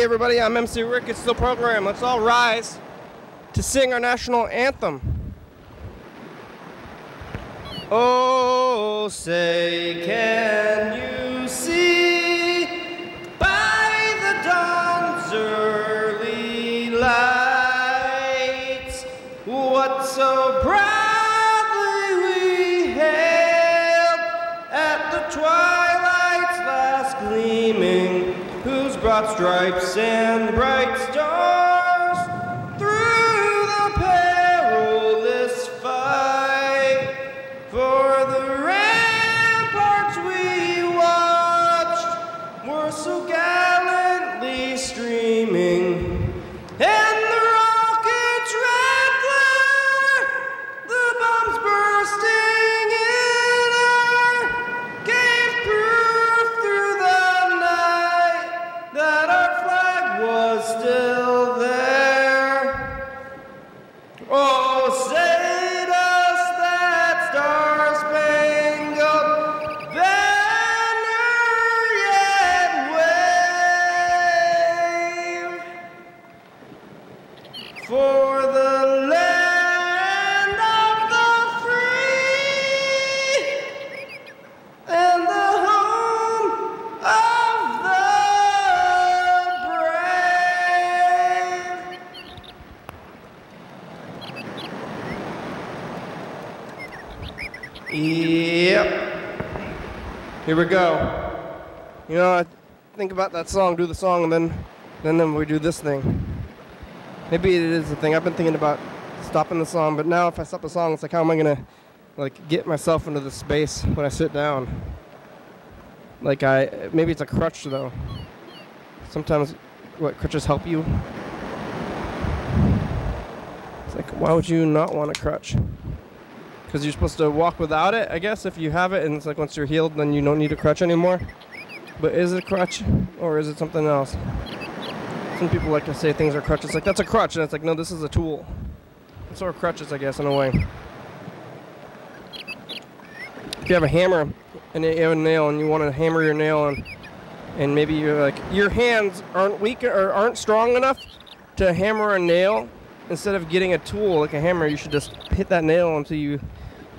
everybody, I'm MC Rick. It's the program. Let's all rise to sing our national anthem. Oh, say, can you see by the dawn's early lights what so proudly we hailed at the twilight's last gleaming, whose broad stripes and bright stars through the perilous fight for the ramparts we watched were so gallantly streaming, and the rocket's red glare, the bombs bursting in air, gave proof through the night that our flag was still there. Oh, say does that star-spangled banner yet wave for the land of the free and the home of the brave. Yep. Here we go. You know, I think about that song, do the song, and then we do this thing. Maybe it is the thing. I've been thinking about stopping the song, but now if I stop the song, it's like, how am I gonna get myself into the space when I sit down? Maybe it's a crutch though. Sometimes, crutches help you? It's like, why would you not want a crutch? Because you're supposed to walk without it, I guess, if you have it, and it's like once you're healed, then you don't need a crutch anymore. But is it a crutch, or is it something else? Some people like to say things are crutches. Like, that's a crutch, and it's like, no, this is a tool. It's sort of crutches, I guess, in a way. If you have a hammer and you have a nail and you want to hammer your nail, and maybe you're like, your hands aren't weak or aren't strong enough to hammer a nail, instead of getting a tool like a hammer, you should just hit that nail until you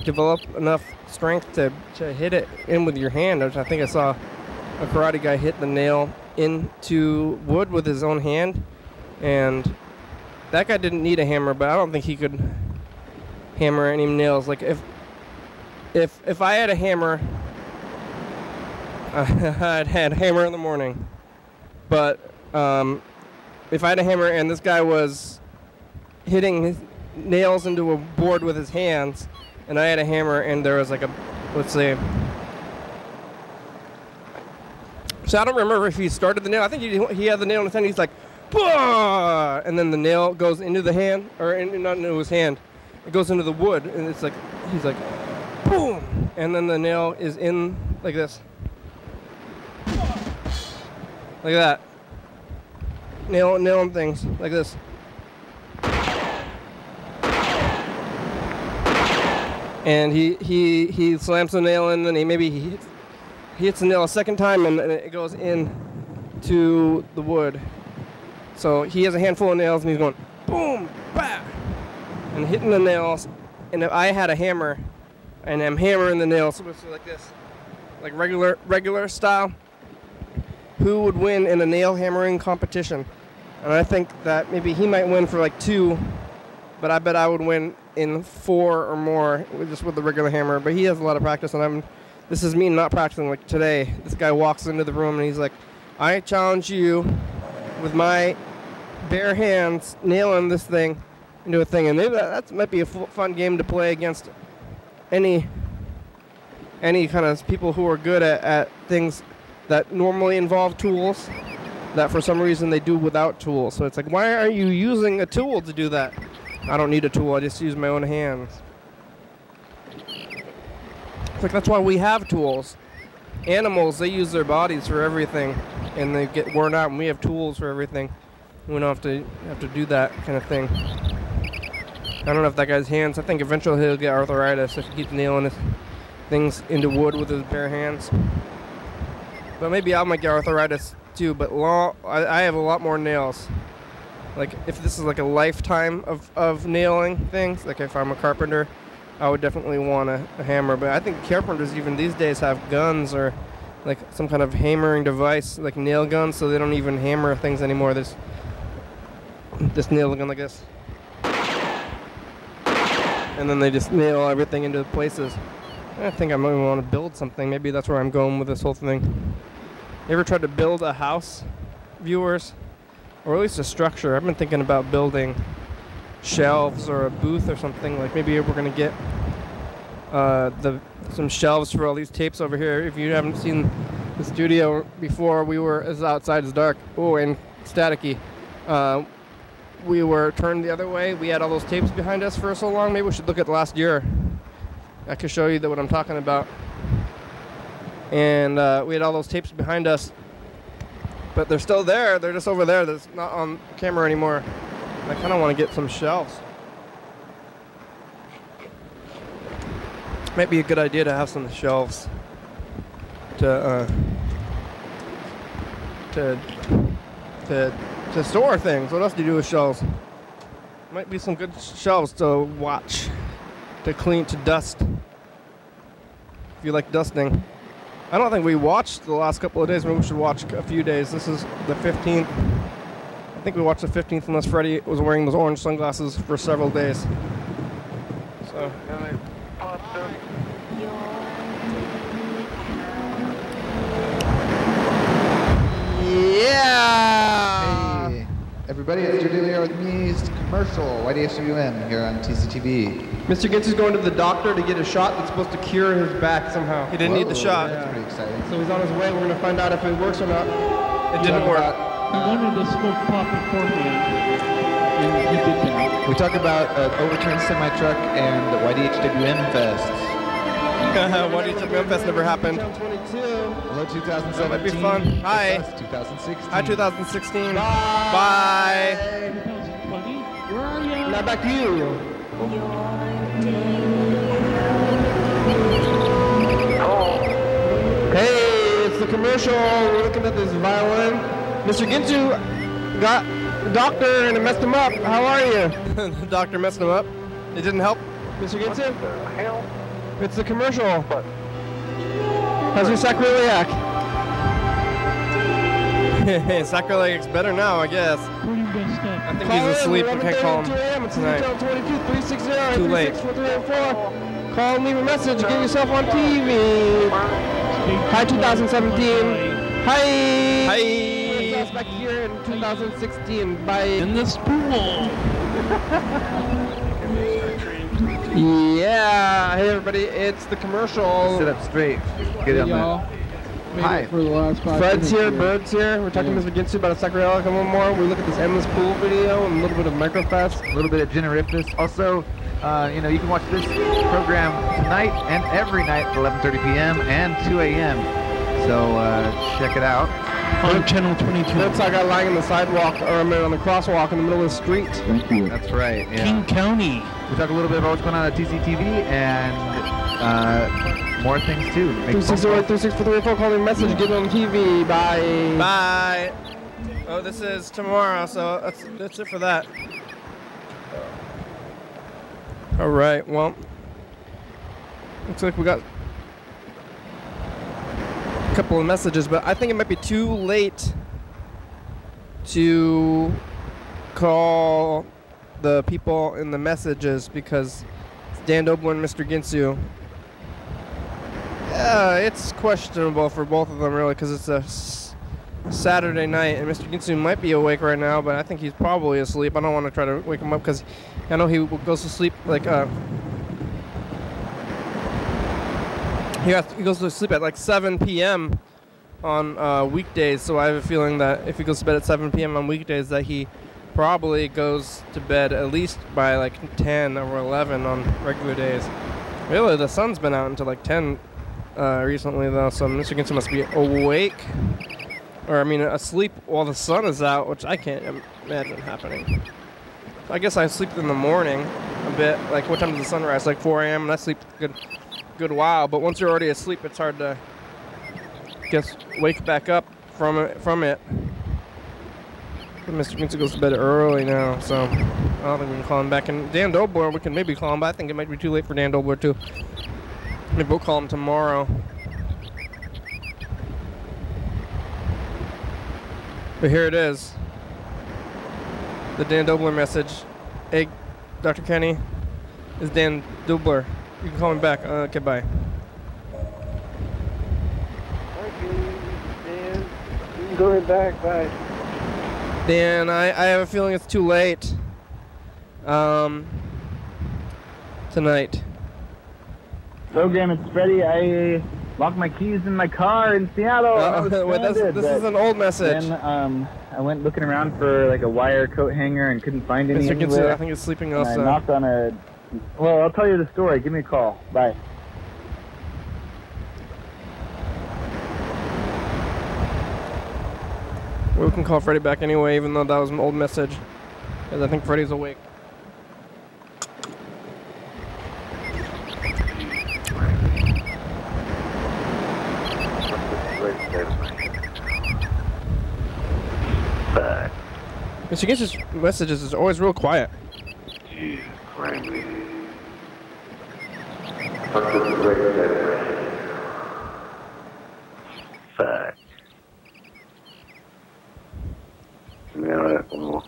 develop enough strength to hit it in with your hand. I think I saw a karate guy hit the nail into wood with his own hand, and that guy didn't need a hammer, but I don't think he could hammer any nails. Like, if I had a hammer, I'd had a hammer in the morning, but if I had a hammer and this guy was hitting his nails into a board with his hands, and I had a hammer and there was like a, let's say, so I don't remember if he started the nail. I think he had the nail in his hand. He's like, bah! And then the nail goes into the hand, or not into his hand. It goes into the wood, and it's like, he's like, boom! And then the nail is in like this. Like that. Nailing things like this. And he slams the nail in, and he hits the nail a second time, and it goes in to the wood. So he has a handful of nails, and he's going boom, bah, and hitting the nails. And if I had a hammer, and I'm hammering the nails, so like this, like regular style, who would win in a nail hammering competition? And I think that maybe he might win for like 2, but I bet I would win in 4 or more just with the regular hammer. But he has a lot of practice, and this is me not practicing. Like today, this guy walks into the room and he's like, I challenge you with my bare hands nailing this thing into a thing. And maybe that might be a fun game to play against any kind of people who are good at things that normally involve tools that for some reason they do without tools. So it's like, why are you using a tool to do that? I don't need a tool, I just use my own hands. It's like, that's why we have tools. Animals, they use their bodies for everything, and they get worn out, and we have tools for everything. We don't have to do that kind of thing. I don't know if that guy's hands, I think eventually he'll get arthritis if he keeps nailing his things into wood with his bare hands. But maybe I might get arthritis too, but I have a lot more nails. Like, if this is like a lifetime of nailing things, like if I'm a carpenter, I would definitely want a hammer. But I think carpenters even these days have guns or like some kind of hammering device, like nail guns, so they don't even hammer things anymore. This nail gun like this. And then they just nail everything into places. I think I might want to build something. Maybe that's where I'm going with this whole thing. You ever tried to build a house, viewers? Or at least a structure. I've been thinking about building shelves or a booth or something. Like maybe we're going to get some shelves for all these tapes over here. If you haven't seen the studio before, it's outside, it's dark. Oh, and staticky. We were turned the other way. We had all those tapes behind us for so long. Maybe we should look at last year. I could show you what I'm talking about. And we had all those tapes behind us. But they're still there. They're just over there. That's not on camera anymore. I kind of want to get some shelves. Might be a good idea to have some shelves to store things. What else do you do with shelves? Might be some good shelves to watch, to clean, to dust. If you like dusting. I don't think we watched the last couple of days. Maybe we should watch a few days. This is the 15th. I think we watched the 15th unless Freddie was wearing those orange sunglasses for several days. So. Yeah! Hey, everybody, it's your daily news commercial, YDHWM here on TCTV. Mr. Gintz is going to the doctor to get a shot that's supposed to cure his back somehow. He didn't need the shot. That's pretty exciting. So he's on his way. We're going to find out if it works or not. It didn't work. He wanted to smoke pot beforehand, and he did that. We talk about overturned semi-truck and the YDHWM Fest. YDHWM Fest never happened. Hello, 2017. That might be fun. Hi. 2016. Hi, 2016. Bye. 2020? Where are you? Now back to you. Hey, it's the commercial. We're looking at this violin. Mr. Gintu got the doctor and it messed him up. How are you? The doctor messed him up. It didn't help, Mr. Gintu? What the hell? It's the commercial. What? How's your sacroiliac? Sacroiliac's better now, I guess. Pretty messed up. I think he's asleep. We can't call him tonight. 22-360. Too late. Call and leave a message. Get yourself on TV. Hi, 2017. Hi. Hi. Let's back here in 2016. Bye. In this pool. Yeah. Hey, everybody. It's the commercial. Sit up straight. Get on Y'all. that. Hi. For the last 5 Fred's here, minutes Bird's here. We're talking to Mr. Ginsu about a sacroiliac and one more. We look at this endless pool video and a little bit of Microfest. A little bit of Generifus. Also, you can watch this program tonight and every night at 11:30 p.m. and 2 a.m. So check it out. On channel 22. Looks like I lying on the sidewalk, or I'm on the crosswalk in the middle of the street. Thank you. That's right. Yeah. King County. We talk a little bit about what's going on at TCTV and more things too. 360-3643, calling message, get on TV. Bye. Bye. Oh, this is tomorrow, so that's it for that. All right. Well, looks like we got a couple of messages, but I think it might be too late to call the people in the messages because it's Dan Doble and Mr. Ginsu. It's questionable for both of them, really, because it's a Saturday night, and Mr. Ginsu might be awake right now, but I think he's probably asleep. I don't want to try to wake him up because I know he goes to sleep like he goes to sleep at like 7 p.m. on weekdays. So I have a feeling that if he goes to bed at 7 p.m. on weekdays, that he probably goes to bed at least by like 10 or 11 on regular days. Really, the sun's been out until like 10 recently, though, so Mr. Ginsu must be awake. Or, I mean, asleep while the sun is out, which I can't imagine happening. I guess I sleep in the morning a bit. Like, what time does the sun rise? Like 4 a.m., and I sleep a good while. But once you're already asleep, it's hard to wake back up from it. But Mr. Ginsu goes to bed early now, so I don't think we can call him back. And Dan Dobler, we can maybe call him, but I think it might be too late for Dan Dobler too. Maybe we'll call him tomorrow. But here it is. The Dan Dobler message. Hey, Dr. Kenny, it's Dan Dobler. You can call me back. Okay, bye. Dan, you can go right back. Bye. Dan, I have a feeling it's too late. Tonight. Program, it's Freddie. I locked my keys in my car in Seattle. Wait, this is an old message. Then I went looking around for like a wire coat hanger and couldn't find any anywhere. I think it's sleeping And also. I knocked on a... Well, I'll tell you the story. Give me a call. Bye. We can call Freddie back anyway, even though that was an old message. Because I think Freddie's awake. Mr. Ginsu's messages is always real quiet. Jesus Christ. Fuck. Well,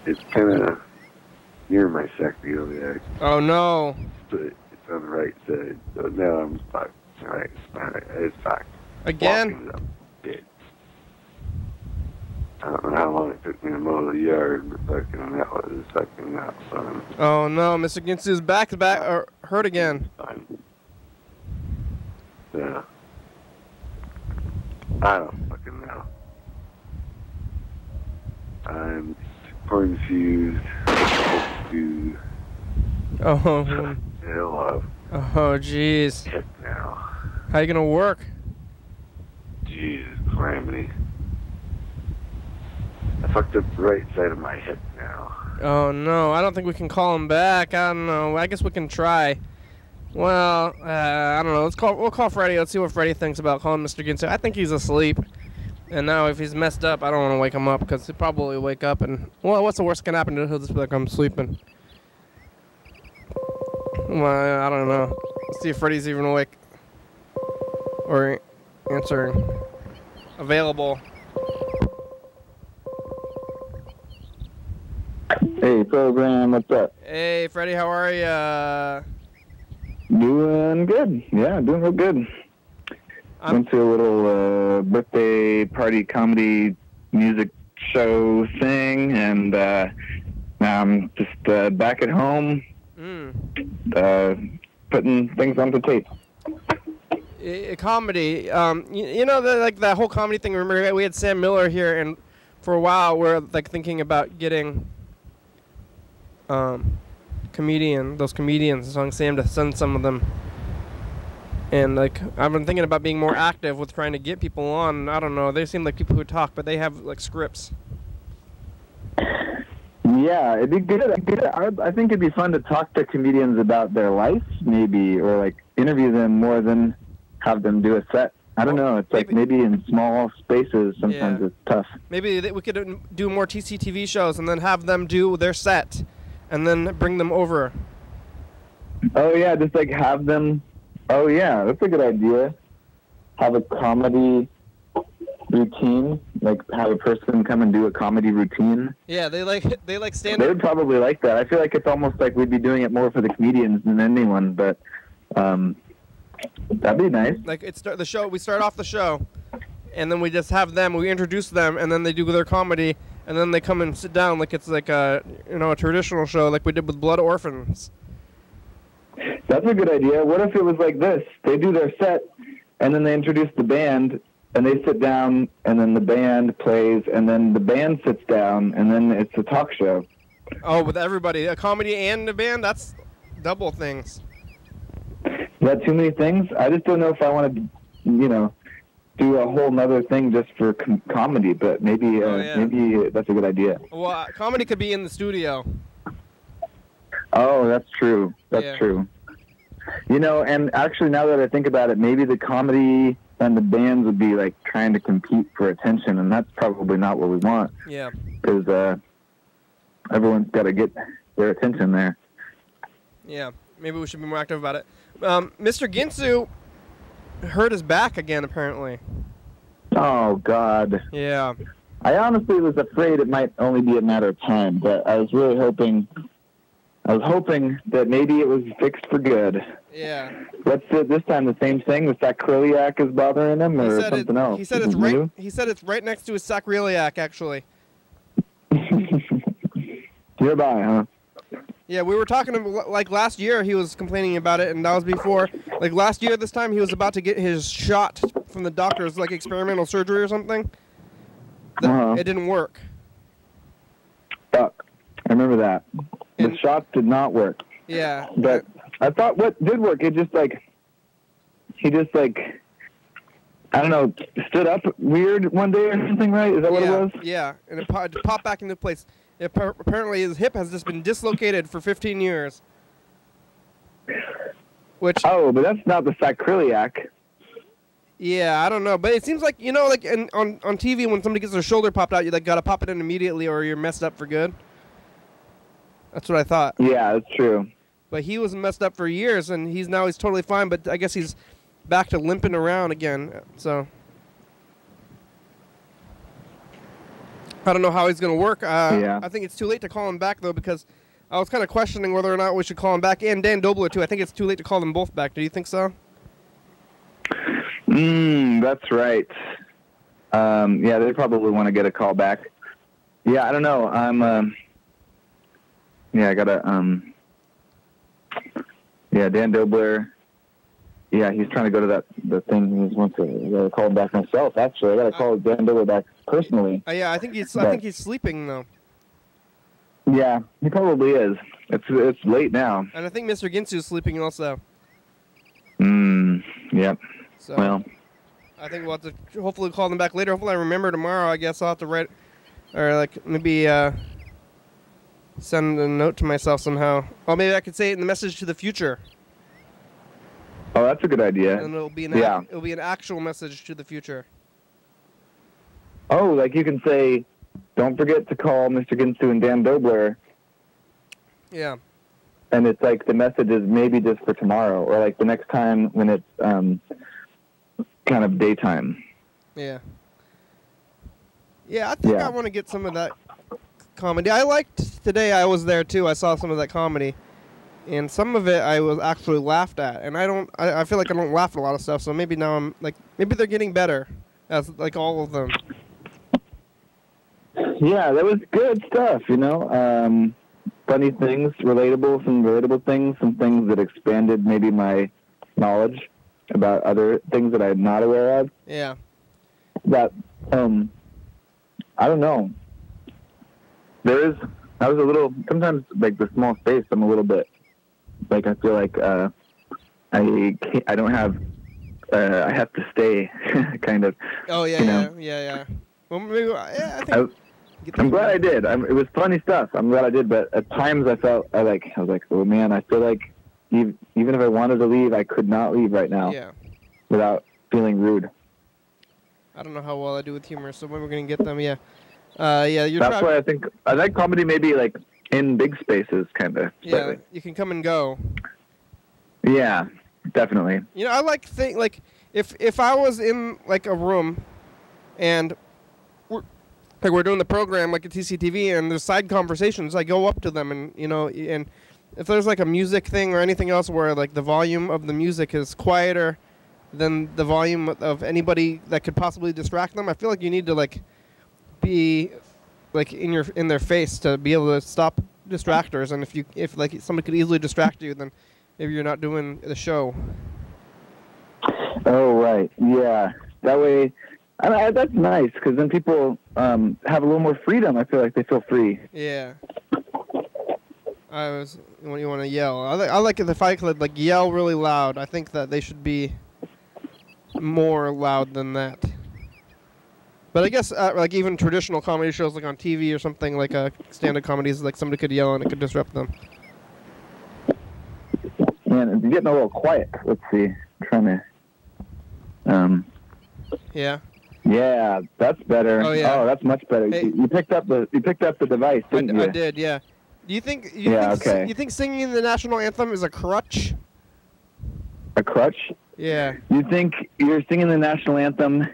it's kind of near my sector over there. Oh no. But it's on the right side. So now I'm fucked. Alright, it's fucked. Again? Walking dead. I don't know how long it took me to mow the yard, but fucking that was fucking not fun. Oh no, Mr. Ginsu's back or hurt again. Fun. Yeah. I don't fucking know. I'm confused. To Oh. hell of Oh jeez. hip now. How you gonna work? Jesus criminy. I fucked up the right side of my hip now. Oh no, I don't think we can call him back. I don't know. I guess we can try. Well, I don't know. We'll call Freddie. Let's see what Freddie thinks about calling Mr. Ginsu. I think he's asleep. And now if he's messed up, I don't want to wake him up because he'll probably wake up and, well, what's the worst can happen? He'll just be like, I'm sleeping. Well, I don't know. Let's see if Freddie's even awake or answering. Available. Hey, program, what's up? Hey, Freddie, how are ya? Doing good. Yeah, doing real good. Went to a little birthday party comedy music show thing, and now I'm just back at home, putting things onto tape. Comedy, you know, like that whole comedy thing. Remember, we had Sam Miller here, and for a while we're like thinking about getting those comedians, telling Sam to send some of them. And like I've been thinking about being more active with trying to get people on. I don't know. They seem like people who talk, but they have like scripts. Yeah, it'd be good. I think it'd be fun to talk to comedians about their life, maybe, or like interview them more than have them do a set. I don't know. It's like maybe in small spaces sometimes it's tough. Maybe we could do more TCTV shows and then have them do their set, and then bring them over. Oh yeah, just like have them. Oh yeah, that's a good idea. Have a comedy routine, like have a person come and do a comedy routine. Yeah, they like stand. They would probably like that. I feel like it's almost like we'd be doing it more for the comedians than anyone, but that'd be nice. Like the show. We start off the show, and then we just have them. We introduce them, and then they do their comedy, and then they come and sit down like it's like a a traditional show, like we did with Blood Orphans. That's a good idea. What if it was like this? They do their set, and then they introduce the band, and they sit down, and then the band plays, and then the band sits down, and then it's a talk show. Oh, with everybody, a comedy and a band? That's double things. Is that too many things? I just don't know if I want to, do a whole nother thing just for comedy, but maybe maybe that's a good idea. Well, comedy could be in the studio. Oh, that's true. That's true. And actually, now that I think about it, maybe the comedy then the bands would be like trying to compete for attention, and that's probably not what we want. Yeah. Because everyone's got to get their attention there. Yeah. Maybe we should be more active about it. Mr. Ginsu hurt his back again, apparently. Oh, God. Yeah. I honestly was afraid it might only be a matter of time, but I was really hoping that maybe it was fixed for good. Yeah. What's it this time? The same thing? The sacroiliac is bothering him, or something else? He said it's right. He said it's right next to his sacroiliac, actually. Nearby, huh? Yeah, we were talking like last year. He was complaining about it, and that was before. Like last year, this time he was about to get his shot from the doctors, like experimental surgery or something. It didn't work. Fuck. I remember that. The shot did not work. Yeah. But I thought what did work, he just like, I don't know, stood up weird one day or something, right? Is that what it was? Yeah, and it popped back into place. Apparently his hip has just been dislocated for 15 years. Oh, but that's not the sacroiliac. Yeah, I don't know. But it seems like, like on TV when somebody gets their shoulder popped out, you like got to pop it in immediately or you're messed up for good. That's what I thought. Yeah, that's true. But he was messed up for years, and he's totally fine, but I guess he's back to limping around again. So I don't know how he's going to work. I think it's too late to call him back, though, because I was kind of questioning whether or not we should call him back, and Dan Dobler, too. I think it's too late to call them both back. Do you think so? That's right. Yeah, they probably want to get a call back. Yeah, I don't know. I got to, Dan Dobler. Yeah, he's trying to go to the thing. He wants to call him back myself, actually. I got to call Dan Dobler back personally. Yeah, I think he's sleeping, though. Yeah, he probably is. It's late now. And I think Mr. Ginsu's sleeping also. Yep. So, well, I think we'll have to hopefully call them back later. Hopefully I remember tomorrow. I guess I'll have to write, or like maybe send a note to myself somehow. Or maybe I could say it in the message to the future. Oh, that's a good idea. And it'll be an actual message to the future. Oh, like you can say, don't forget to call Mr. Ginsu and Dan Dobler. Yeah. And it's like the message is maybe just for tomorrow, or like the next time when it's kind of daytime. Yeah. Yeah, I think I want to get some of that comedy. I liked today. I was there too. I saw some of that comedy, and some of it I was actually laughed at. And I feel like I don't laugh at a lot of stuff. So maybe now I'm like, maybe they're getting better, as like all of them. Yeah, that was good stuff. Funny things, some relatable things, some things that expanded maybe my knowledge about other things that I'm not aware of. Yeah. That, I don't know. I was a little, sometimes like the small space, I'm a little bit, like I feel like I have to stay, kind of. Oh, yeah. Well, maybe, I think... I'm glad I did. It was funny stuff. I'm glad I did, but at times I was like, oh man, I feel like even if I wanted to leave, I could not leave right now. Yeah. Without feeling rude. I don't know how well I do with humor, so when we're gonna get them, yeah. That's why I think I like comedy maybe like in big spaces, kind of. Yeah, you can come and go. Yeah, definitely. I like if I was in like a room, and we're doing the program like at TCTV, and there's side conversations. I go up to them, and and if there's like a music thing or anything else where like the volume of the music is quieter than the volume of anybody that could possibly distract them, I feel like you need to like be like in their face to be able to stop distractors. And if like somebody could easily distract you, then maybe you're not doing the show. Oh right, yeah. That way. That's nice, because then people have a little more freedom. I feel like they feel free. Yeah. When you want to yell. I like it if I could like yell really loud. I think that they should be more loud than that. But I guess like even traditional comedy shows like on TV or something, like stand-up comedies, like somebody could yell and it could disrupt them. Man, it's getting a little quiet. Let's see. I'm trying to... Yeah. Yeah, that's better. Oh, yeah. Oh, that's much better. Hey. You picked up the device, didn't you? I did, yeah. Do you think okay. you think singing the national anthem is a crutch? A crutch? Yeah. You think you're singing the national anthem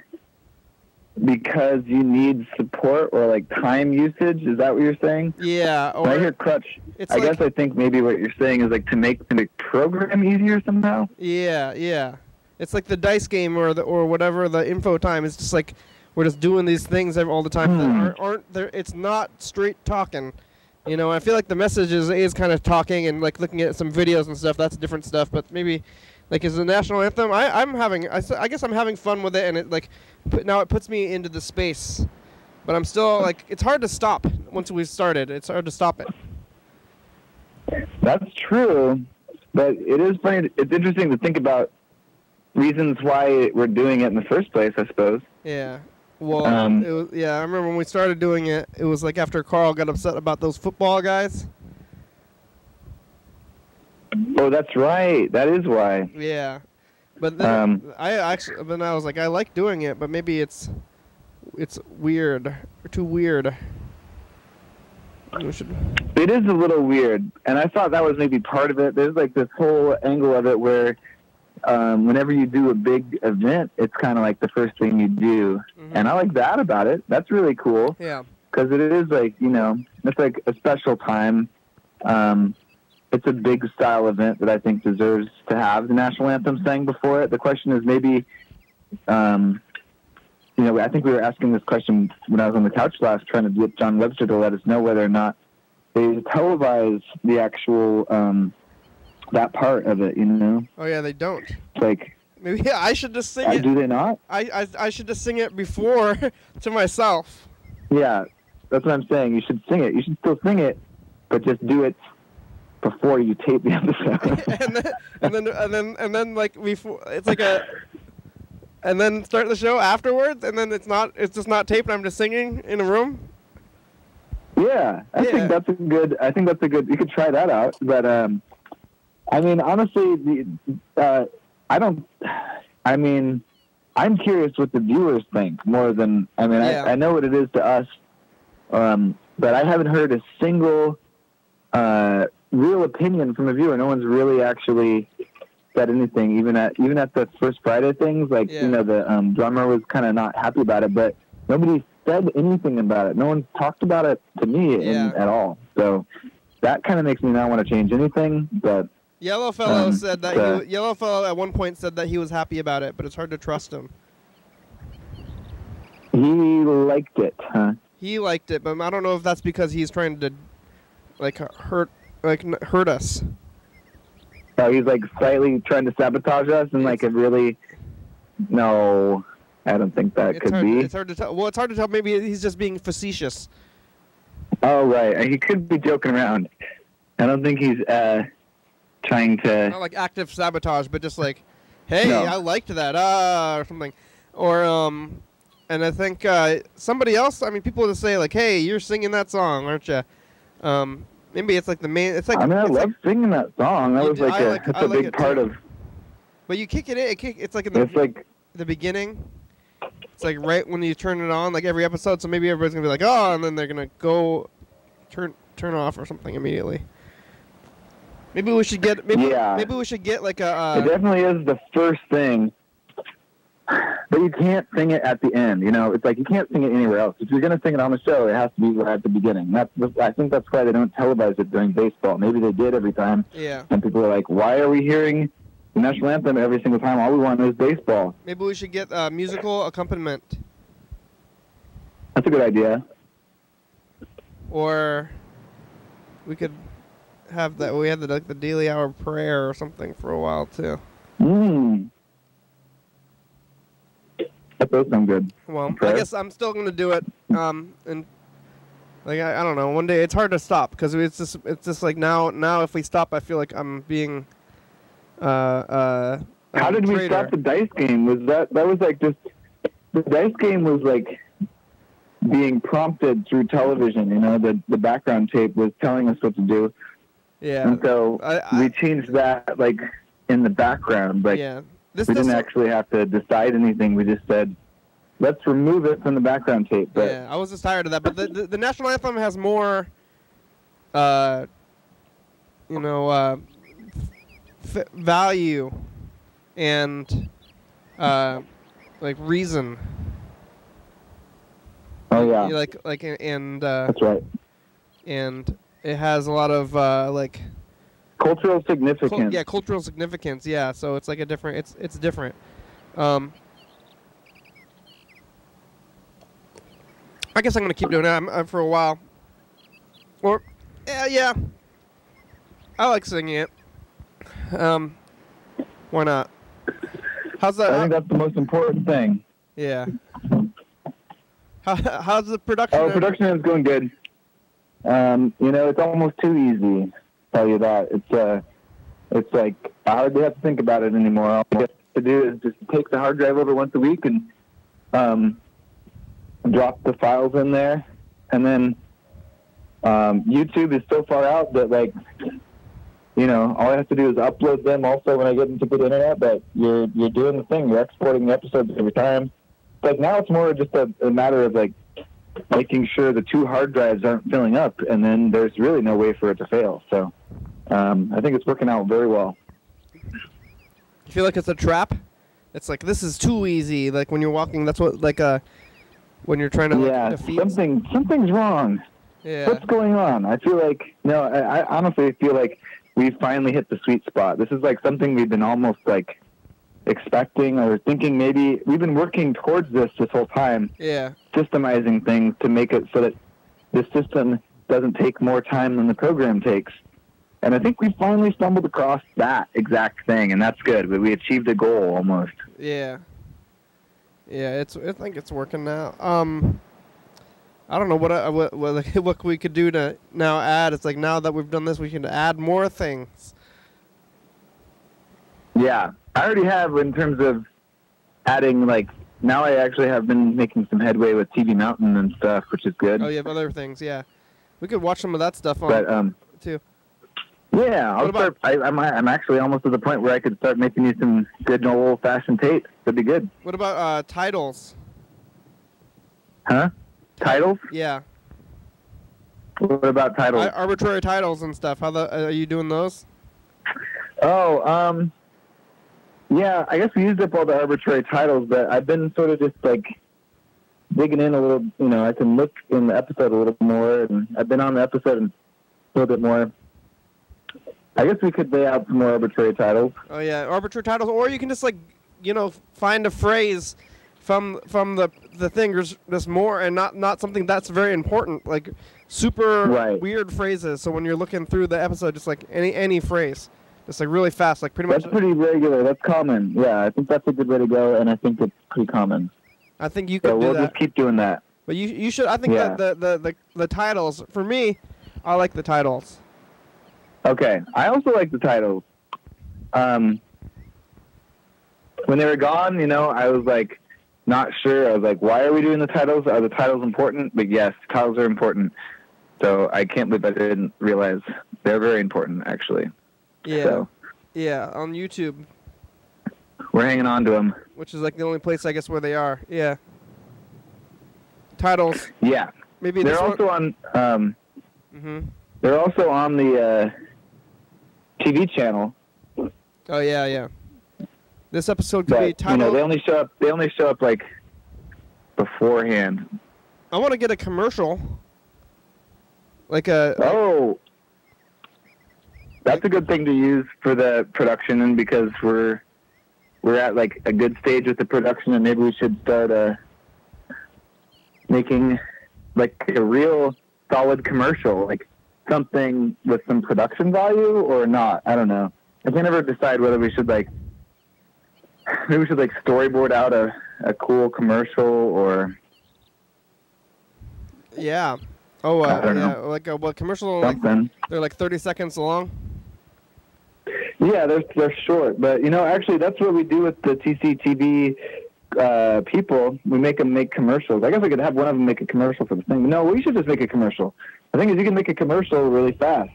because you need support or like time usage? Is that what you're saying? Yeah. Or when I hear crutch, I guess I think maybe what you're saying is like to make the program easier somehow. Yeah, yeah. It's like the dice game or whatever, the info time. It's just like we're just doing these things all the time that aren't there. It's not straight talking. You know, I feel like the message is kind of talking and like looking at some videos and stuff. That's different stuff. But maybe like as a national anthem, I guess I'm having fun with it, and it like now it puts me into the space. But I'm still like, it's hard to stop once we've started. It's hard to stop it. That's true, but it is funny. It's interesting to think about reasons why we're doing it in the first place, I suppose. Yeah. Well, I remember when we started doing it, it was like after Carl got upset about those football guys. Oh, that's right. That is why. Yeah. But then I was like, I like doing it, but maybe it's weird or too weird. It is a little weird, and I thought that was maybe part of it. There's like this whole angle of it where whenever you do a big event, it's kind of like the first thing you do. And I like that about it. That's really cool. Yeah. Because it is like, you know, it's like a special time. It's a big style event that I think deserves to have the national anthem sang before it. The question is maybe, you know, I think we were asking this question when I was on the couch last, trying to get John Webster to let us know whether or not they televise the actual that part of it, you know? Oh yeah, they don't. Like maybe I should just sing it. Do they not? I should just sing it before to myself. Yeah, that's what I'm saying. You should sing it. You should still sing it, but just do it before you tape the episode. and then like before, it's like and then start the show afterwards, and then it's just not taped. I'm just singing in a room. Yeah, I think that's a good. You could try that out, but I mean, honestly, I'm curious what the viewers think more than, I know what it is to us, but I haven't heard a single real opinion from a viewer. No one's really actually said anything, even at the first Friday things, like, you know, the drummer was kind of not happy about it, but nobody said anything about it. No one talked about it to me at all. So that kind of makes me not want to change anything, but Yellowfellow said that Yellowfellow at one point said that he was happy about it, but it's hard to trust him. He liked it, huh? He liked it, but I don't know if that's because he's trying to hurt us. Oh, he's like slightly trying to sabotage us, and like it really. No, I don't think that could be. It's hard to tell. Well, it's hard to tell. Maybe he's just being facetious. Oh right, he could be joking around. I don't think he's trying to. Not like active sabotage, but just like, hey, No. I liked that, or something, or and I think somebody else. I mean, people just say like, hey, you're singing that song, aren't you? Maybe it's like the main. It's like. I mean, I love singing that song. That was like it's a big part of. But you kick it in. It's like in the beginning. It's like right when you turn it on, like every episode. So maybe everybody's gonna be like, oh, and then they're gonna go turn off or something immediately. Maybe we should get. Maybe we should get like a. It definitely is the first thing. But you can't sing it at the end, you know. It's like you can't sing it anywhere else. If you're going to sing it on the show, it has to be right at the beginning. I think that's why they don't televise it during baseball. Maybe they did every time. Yeah. And people are like, why are we hearing the national anthem every single time? All we want is baseball. Maybe we should get musical accompaniment. That's a good idea. Or we could have that. We had the daily hour prayer or something for a while too. That does sound good. Well, I guess I'm still going to do it. And like I don't know. One day it's hard to stop because it's just like now if we stop, I feel like I'm being. How did we stop the dice game? Was that was like just the dice game was like being prompted through television. You know, the background tape was telling us what to do. Yeah. And so we changed that like in the background, like. Yeah. We didn't actually have to decide anything. We just said, let's remove it from the background tape. But yeah, I was just tired of that. But the national anthem has more, value and like reason. Oh yeah. That's right. And it has a lot of like cultural significance. Cultural significance. Yeah, so it's like a different. It's different. I guess I'm gonna keep doing that for a while. Or, yeah. I like singing it. Why not? How's that? I think that's the most important thing. Yeah. How's the production? Oh, production is going good. It's almost too easy. Tell you that. It's like I hardly have to think about it anymore. All I have to do is just take the hard drive over once a week and drop the files in there, and then YouTube is so far out that all I have to do is upload them also when I get into the internet. But you're doing the thing. You're exporting the episodes every time. Now it's more just a matter of making sure the 2 hard drives aren't filling up, and then there's really no way for it to fail. So I think it's working out very well. You feel like it's a trap? It's like, this is too easy. Like when you're walking, that's what when you're trying to defeat. Something's wrong. Yeah. What's going on? I feel I honestly feel like we've finally hit the sweet spot. This is something we've been almost expecting or thinking maybe. We've been working towards this whole time. Yeah. Systemizing things to make it so that the system doesn't take more time than the program takes. And I think we finally stumbled across that exact thing, and that's good. We achieved a goal almost. Yeah. Yeah, I think it's working now. I don't know what we could do to now add. It's now that we've done this, we can add more things. Yeah, I already have in terms of adding, now I actually have been making some headway with TV Mountain and stuff, which is good. Oh, you have other things, yeah. We could watch some of that stuff on, too. Yeah, I'm actually almost to the point where I could start making you some good old-fashioned tape. That'd be good. What about titles? Huh? Titles? Yeah. What about titles? Arbitrary titles and stuff. Are you doing those? Oh, yeah, I guess we used up all the arbitrary titles, but I've been sort of just digging in a little. I can look in the episode a little more, and I've been on the episode a little bit more. I guess we could lay out some more arbitrary titles. Oh yeah, arbitrary titles, or you can just find a phrase from the thing, just more, and not something that's very important, super weird phrases. So when you're looking through the episode, just any phrase, just really fast, pretty much. That's pretty regular. That's common. Yeah, I think that's a good way to go, and I think it's pretty common. I think you could do we'll that. Just keep doing that. But you should. I think that the titles, for me, I like the titles. Okay, I also like the titles. When they were gone, I was not sure. I was why are we doing the titles? Are the titles important? But yes, titles are important. So I can't believe I didn't realize they're very important, actually. Yeah. So, yeah, on YouTube. We're hanging on to them. Which is the only place, I guess, where they are. Yeah. Titles. Yeah. Maybe they're also on. They're also on the TV channel. Oh yeah. This episode could be titled. They only show up beforehand. I want to get a commercial. Oh, that's a good thing to use for the production, and because we're at a good stage with the production, and maybe we should start making a real solid commercial, something with some production value or not. I don't know. I can never decide whether we should maybe we should storyboard out a cool commercial or. Yeah. Oh, I don't know. What commercial? Something. They're 30 seconds long. Yeah, they're short, but actually that's what we do with the TCTV people. We make them make commercials. I guess I could have one of them make a commercial for the thing. No, we should just make a commercial. The thing is, you can make a commercial really fast.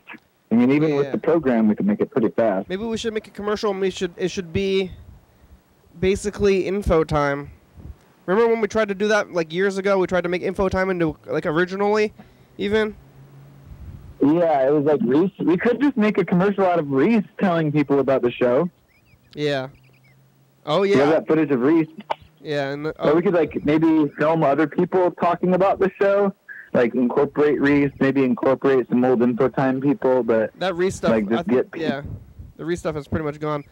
I mean, even with the program, we can make it pretty fast. Maybe we should make a commercial, and it should be basically info time. Remember when we tried to do that like years ago? We tried to make info time into like originally, even. Yeah, it was like Reese. We could just make a commercial out of Reese telling people about the show. Yeah. Oh yeah. We have that footage of Reese. Yeah, and Or we could like maybe film other people talking about the show, like incorporate Reese, maybe incorporate some old info time people, but that Reese stuff. like just yeah, the Reese stuff is pretty much gone.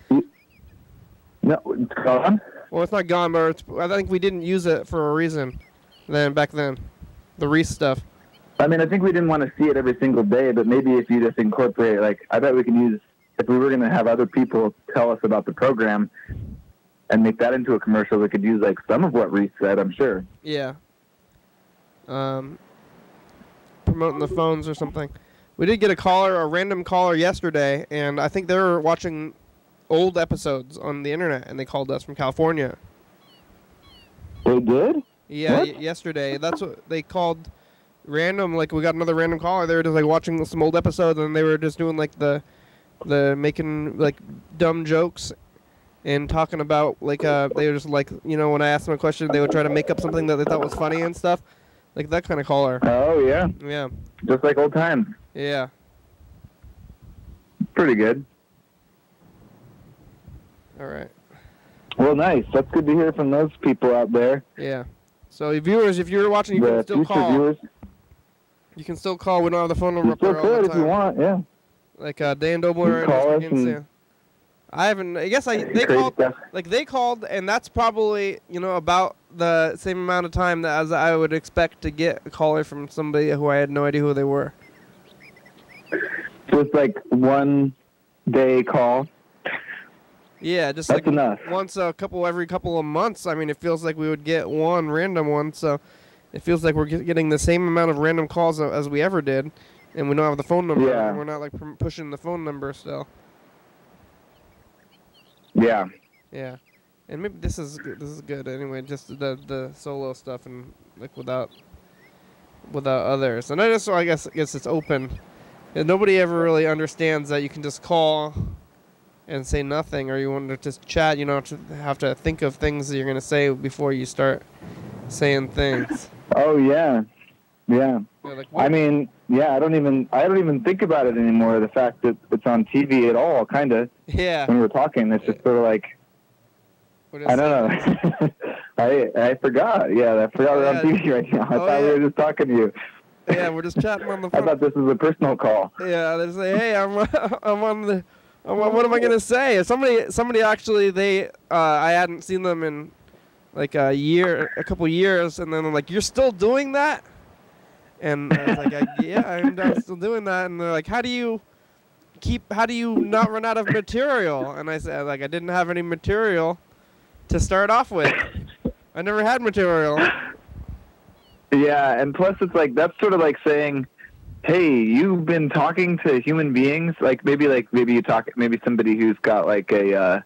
No, it's gone. Well, it's not gone, but I think we didn't use it for a reason. Back then, the Reese stuff. I mean, I think we didn't want to see it every single day, but maybe if you just incorporate, like, I bet we can use, if we were going to have other people tell us about the program and make that into a commercial, we could use, like, some of what Reese said, I'm sure. Yeah. Promoting the phones or something. We did get a random caller yesterday, and I think they were watching old episodes on the internet, and they called us from California. They did? Yeah, yesterday. That's what they called random. Like, we got another random caller. They were just like watching some old episodes, and they were just doing like the making like dumb jokes and talking about like they were just like, you know, when I asked them a question, they would try to make up something that they thought was funny and stuff, like that kind of caller. Oh yeah. Yeah. Just like old times. Yeah. Pretty good. All right. Well, nice. That's good to hear from those people out there. Yeah. So, viewers, if you're watching, you can still call. Viewers. You can still call. We don't have the phone number up there all the time. You still could if you want, yeah. Like Dan Dobler. Call us and I haven't. I guess they called. Like they called, and that's probably about the same amount of time as I would expect to get a caller from somebody who I had no idea who they were. So it's like 1 day call. Yeah, just that's like enough. Every couple of months. I mean, it feels like we would get one random one, so it feels like we're getting the same amount of random calls as we ever did, and we don't have the phone number. Yeah. And we're not like pushing the phone number still. Yeah. Yeah, and maybe this is good anyway. Just the solo stuff and like without others, and I guess it's open, and nobody ever really understands that you can just call and say nothing, or you want to just chat. You don't have to think of things that you're going to say before you start saying things. Oh yeah, yeah. Like, I mean, yeah. I don't even think about it anymore. The fact that it's on TV at all, kind of. Yeah. When we're talking, it's just sort of like, I don't know. I forgot. Yeah, I forgot we're on TV right now. I thought we were just talking to you. Yeah, we're just chatting on the phone. I thought this was a personal call. Yeah, they say, hey, I'm on the. What am I gonna say? Somebody actually I hadn't seen them in like a couple years, and then they're like, "You're still doing that?" And I was like, "Yeah, I'm still doing that." And they're like, "How do you not run out of material?" And I said, like, I didn't have any material to start off with. I never had material. Yeah, and plus it's like that's sort of like saying, hey, you've been talking to human beings, maybe you talk, maybe somebody who's got like a,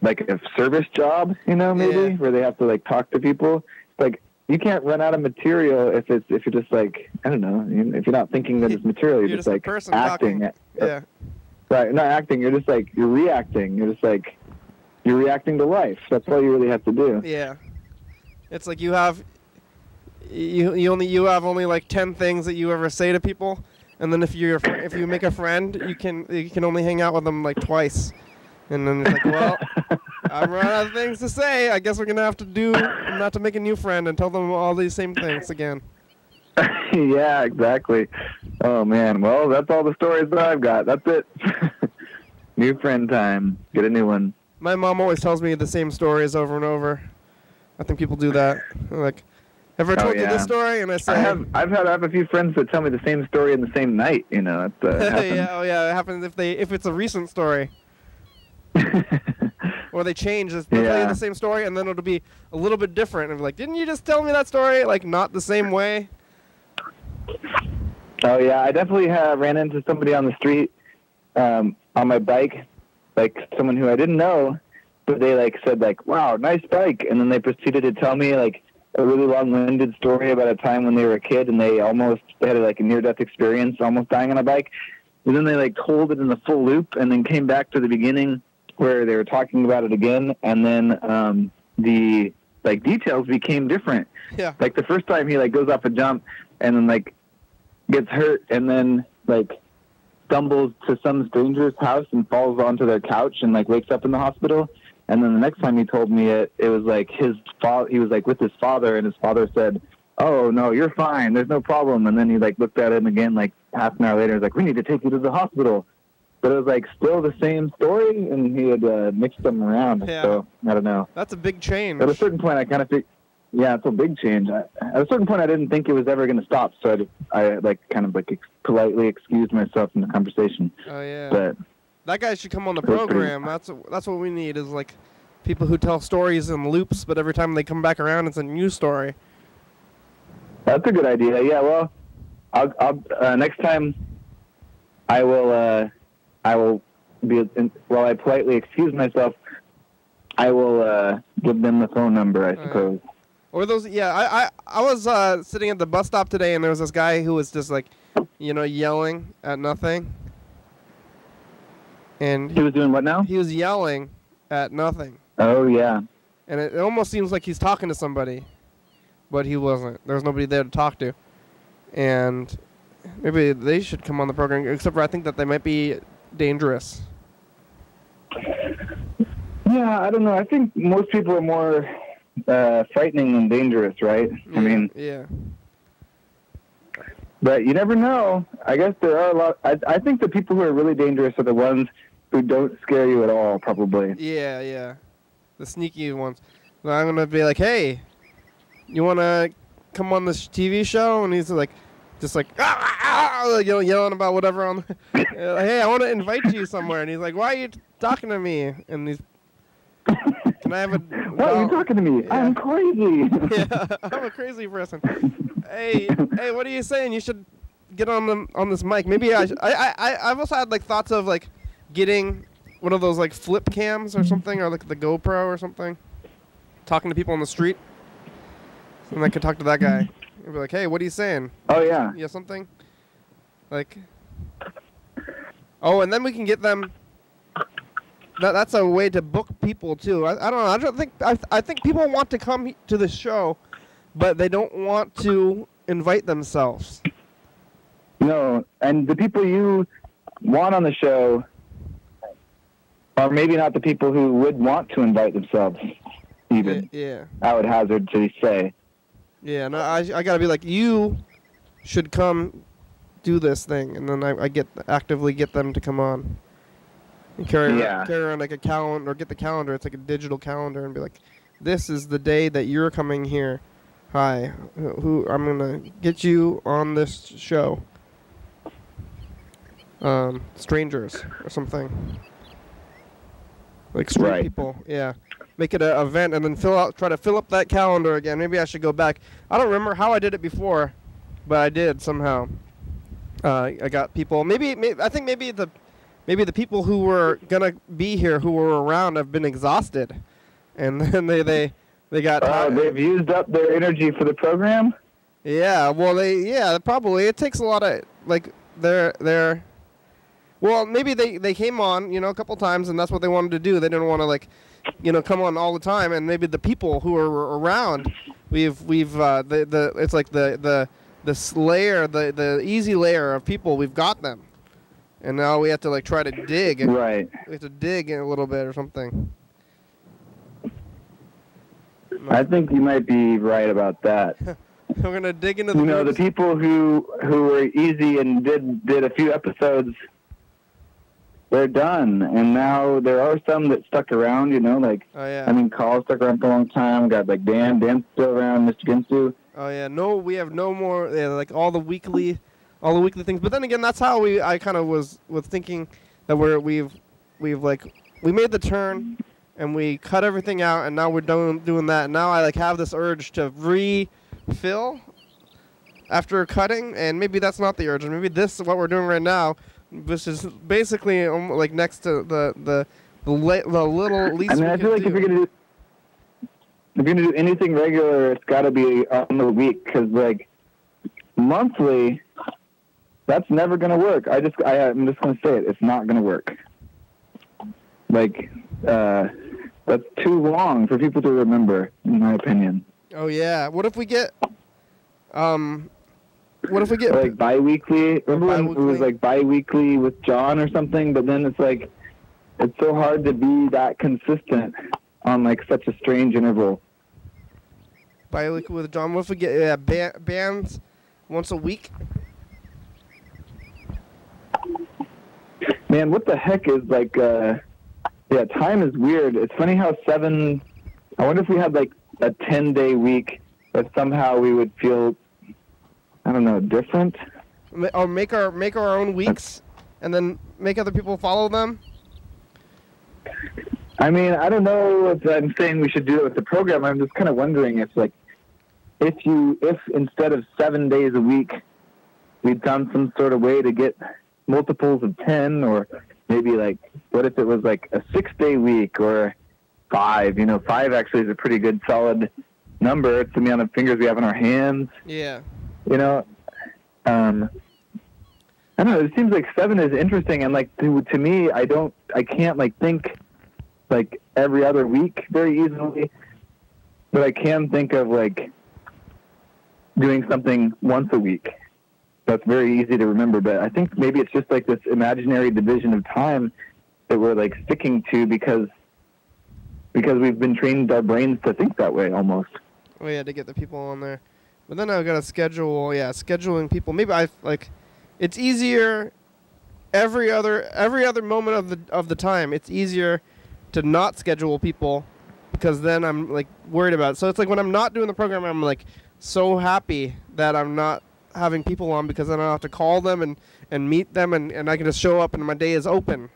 like a service job, maybe where they have to like talk to people. Like you can't run out of material if you're just like, I don't know, if you're not thinking that it's material, you're just like acting. Yeah. Right, not acting. You're just like you're reacting. You're just like you're reacting to life. That's all you really have to do. Yeah. It's like you have only like 10 things that you ever say to people, and then if you make a friend, you can only hang out with them like twice, and then it's like, well, I'm running out of things to say. I guess we're gonna have to not to make a new friend and tell them all these same things again. Yeah, exactly. Oh man, well that's all the stories that I've got. That's it. New friend time. Get a new one. My mom always tells me the same stories over and over. I think people do that. Like, have I told you this story? And I say, I have a few friends that tell me the same story in the same night. It happens. Yeah, it happens if it's a recent story. Or they change. They'll tell you the same story, and then it'll be a little bit different. And like, didn't you just tell me that story? Like, not the same way. Oh yeah, I definitely ran into somebody on the street on my bike, like someone who I didn't know, but they like said like, "Wow, nice bike," and then they proceeded to tell me like a really long-winded story about a time when they were a kid and they had like a near-death experience, almost dying on a bike. And then they like told it in the full loop and then came back to the beginning where they were talking about it again. And then the like details became different. Yeah. Like the first time he like goes off a jump and then like gets hurt and then like stumbles to some stranger's house and falls onto their couch and like wakes up in the hospital. And then the next time he told me it was like his father. He was like with his father, and his father said, "Oh no, you're fine. There's no problem." And then he like looked at him again like half an hour later. He's like, "We need to take you to the hospital." But it was like still the same story, and he had mixed them around. Yeah. So I don't know. That's a big change. At a certain point, I kind of think, yeah, it's a big change. At a certain point, I didn't think it was ever going to stop, so I like kind of like politely excused myself from the conversation. Oh yeah. But that guy should come on the program. That's what we need is like people who tell stories in loops, but every time they come back around, it's a new story. That's a good idea. Yeah. Well, I'll next time I will be while I politely excuse myself, I will give them the phone number, I suppose. Or those, yeah. I was sitting at the bus stop today, and there was this guy who was just like, yelling at nothing. And he was doing what now? He was yelling at nothing. Oh yeah. And it almost seems like he's talking to somebody, but he wasn't. There was nobody there to talk to. And maybe they should come on the program, except for I think that they might be dangerous. Yeah, I don't know. I think most people are more frightening than dangerous, right? Yeah, I mean, yeah. But you never know. I guess there are a lot. I think the people who are really dangerous are the ones who don't scare you at all, probably. Yeah, yeah. The sneaky ones. So I'm gonna be like, hey, you wanna come on this TV show? And he's like, just like, yelling about whatever on. Hey, I want to invite you somewhere. And he's like, why are you talking to me? And he's, can I have a? Why are you talking to me? Yeah. I'm crazy. Yeah, I'm a crazy person. Hey, what are you saying? You should get on this mic. Maybe I've also had like thoughts of like getting one of those like flip cams or something, or like the GoPro or something, talking to people on the street, and I could talk to that guy. And be like, hey, what are you saying? Oh, yeah. Yeah, something. Like. Oh, and then we can get them. That's a way to book people, too. I don't know. I think people want to come to the show, but they don't want to invite themselves. No, and the people you want on the show are maybe not the people who would want to invite themselves, even. Yeah. I would hazard to say. Yeah, no, I gotta be like, you should come do this thing, and then I actively get them to come on. And carry around like a calendar, or get the calendar. It's like a digital calendar, and be like, this is the day that you're coming here. Hi, who I'm gonna get you on this show. Strangers or something. Like street people, yeah. Make it an event and then try to fill up that calendar again. Maybe I should go back. I don't remember how I did it before, but I did somehow. I got people. I think maybe the people who were gonna be here, who were around, have been exhausted, and then they got. They've used up their energy for the program. Yeah. Well, probably it takes a lot of like their. Well, maybe they came on, a couple times, and that's what they wanted to do. They didn't want to like. Come on all the time, and maybe the people who are around, it's like the layer, the easy layer of people, we've got them, and now we have to like try to dig. Right. We have to dig in a little bit or something. I think you might be right about that. We're gonna dig into the. The people who were easy and did a few episodes. They're done, and now there are some that stuck around, like, oh, yeah. I mean, Carl stuck around for a long time, got, like, Dan's still around, Mr. Ginsu. Oh, yeah, no, we have no more, like, all the weekly things, but then again, that's how I kind of was thinking that we made the turn, and we cut everything out, and now we're doing that, and now I, like, have this urge to refill after cutting, and maybe that's not the urge, and maybe this is what we're doing right now. Which is basically like next to the little least. I mean, I feel like if you're gonna do anything regular, it's got to be on the week, because like monthly, that's never gonna work. I'm just gonna say it. It's not gonna work. Like That's too long for people to remember, in my opinion. Oh yeah. What if we get like bi-weekly? Remember when it was like bi-weekly with John or something? But then it's like, it's so hard to be that consistent on like such a strange interval. Bi-weekly with John. What if we get bands once a week? Man, what the heck is like, time is weird. It's funny how I wonder if we had like a 10-day week that somehow we would feel, I don't know, different. Or make our own weeks and then make other people follow them? I mean, I don't know if I'm saying we should do it with the program. I'm just kind of wondering if like, if instead of 7 days a week, we'd found some sort of way to get multiples of 10, or maybe like, what if it was like a 6-day week or 5? 5 actually is a pretty good solid number. It's the amount of fingers we have in our hands. Yeah. I don't know. It seems like 7 is interesting, and like to me, I can't like think like every other week very easily, but I can think of like doing something once a week. That's very easy to remember, but I think maybe it's just like this imaginary division of time that we're like sticking to because we've been trained our brains to think that way almost. Oh yeah, to get the people on there. But then I've got to scheduling people. Maybe it's easier every other moment of the time. It's easier to not schedule people because then I'm like worried about it. So it's like when I'm not doing the program, I'm like so happy that I'm not having people on because then I don't have to call them and meet them and I can just show up and my day is open.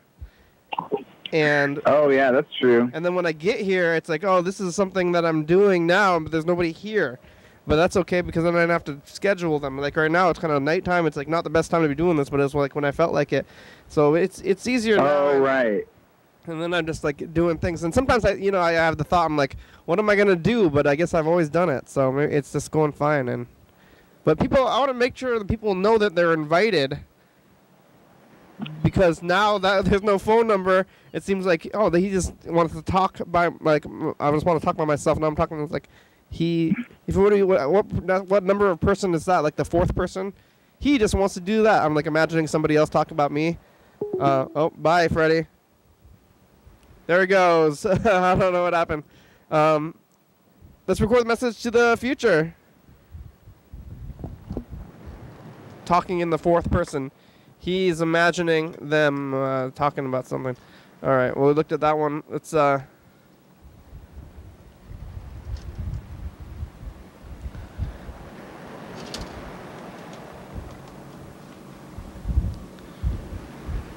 And oh yeah, that's true. And then when I get here, it's like, oh, this is something that I'm doing now, but there's nobody here. But that's okay because then I don't have to schedule them. Like right now, it's kind of nighttime. It's like not the best time to be doing this, but it's like when I felt like it. So it's easier now. Oh right. And then I'm just like doing things, and sometimes I have the thought, I'm like, what am I gonna do? But I guess I've always done it, so maybe it's just going fine. But I want to make sure that people know that they're invited. Because now that there's no phone number, it seems like, oh, he just wants to talk by, like, I just want to talk by myself. Now I'm talking, it's like, what number of person is that? Like the 4th person? He just wants to do that. I'm like imagining somebody else talking about me. Oh, bye, Freddie. There he goes. I don't know what happened. Let's record the message to the future. Talking in the 4th person. He's imagining them talking about something. All right. Well, we looked at that one. Let's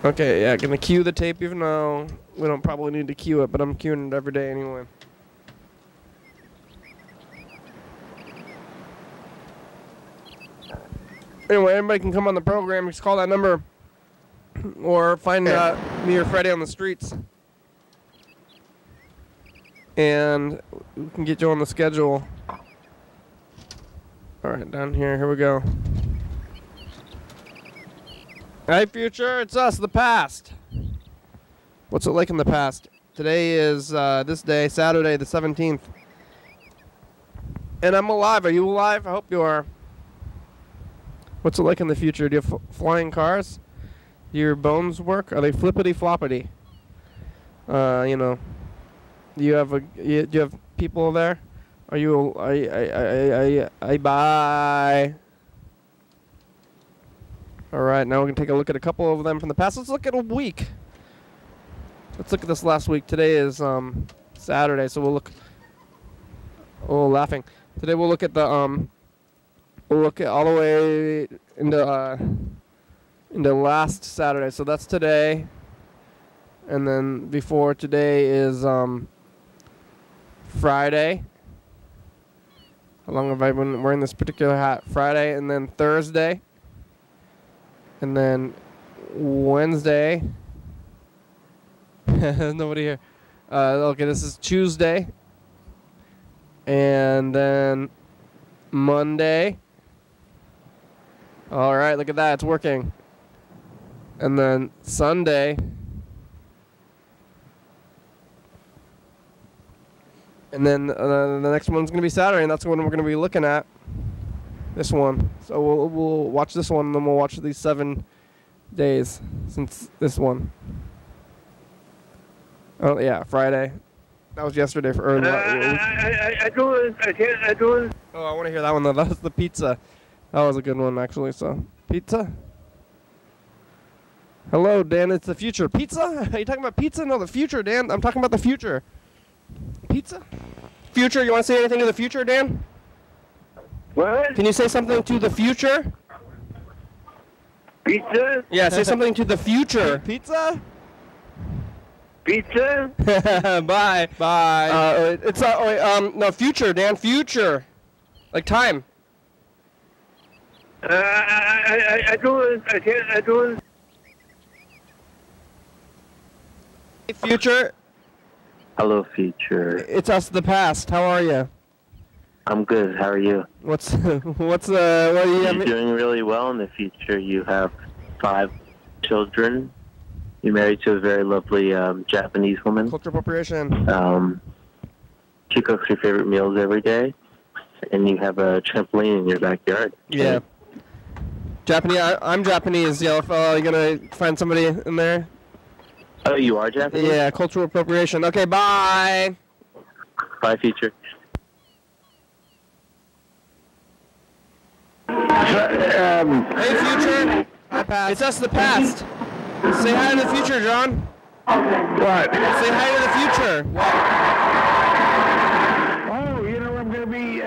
okay, yeah, gonna cue the tape even though we don't probably need to cue it, but I'm cueing it every day anyway. Anyway, anybody can come on the program. Just call that number or find me or Freddie on the streets. And we can get you on the schedule. All right, down here. Here we go. Hey, future. It's us, the past. What's it like in the past? Today is this day, Saturday, the 17th. And I'm alive. Are you alive? I hope you are. What's it like in the future? Do you have flying cars? Do your bones work? Are they flippity-floppity? Do you have people there? Are you bye. All right, now we're going to take a look at a couple of them from the past. Let's look at a week. Let's look at this last week. Today is Saturday, so we'll look. Oh, laughing. Today we'll look at the we'll look at all the way into last Saturday. So that's today. And then before today is Friday. How long have I been wearing this particular hat? Friday, and then Thursday. And then Wednesday. There's nobody here. Okay, this is Tuesday. And then Monday. All right, look at that. It's working. And then Sunday. And then the next one's going to be Saturday, and that's when we're going to be looking at this one. So we'll watch this one, and then we'll watch these 7 days since this one. Oh, yeah, Friday. That was yesterday for early. I do it. I can't. I do it. Oh, I want to hear that one, though. That was the pizza. That was a good one, actually. So, pizza? Hello, Dan. It's the future. Pizza? Are you talking about pizza? No, the future, Dan. I'm talking about the future. Pizza? Future? You want to say anything to the future, Dan? What? Can you say something to the future? Pizza? Yeah, say something to the future. Pizza? Pizza? Bye. Bye. It's no, future, Dan. Future. Like time. I do it. I can't. I do it. Hey, future. Hello, future. It's us, the past. How are you? I'm good. How are you? What are you? You're doing really well in the future. You have 5 children. You're married to a very lovely Japanese woman. Cultural appropriation. She cooks your favorite meals every day, and you have a trampoline in your backyard. Yeah. Japanese. I'm Japanese, yellow fellow. You gonna find somebody in there? Oh, you are Japanese? Yeah, cultural appropriation. Okay, bye. Bye, future. Hey, future. It's us, the past. Say hi to the future, John. What? Say hi to the future. Oh, you know I'm going to be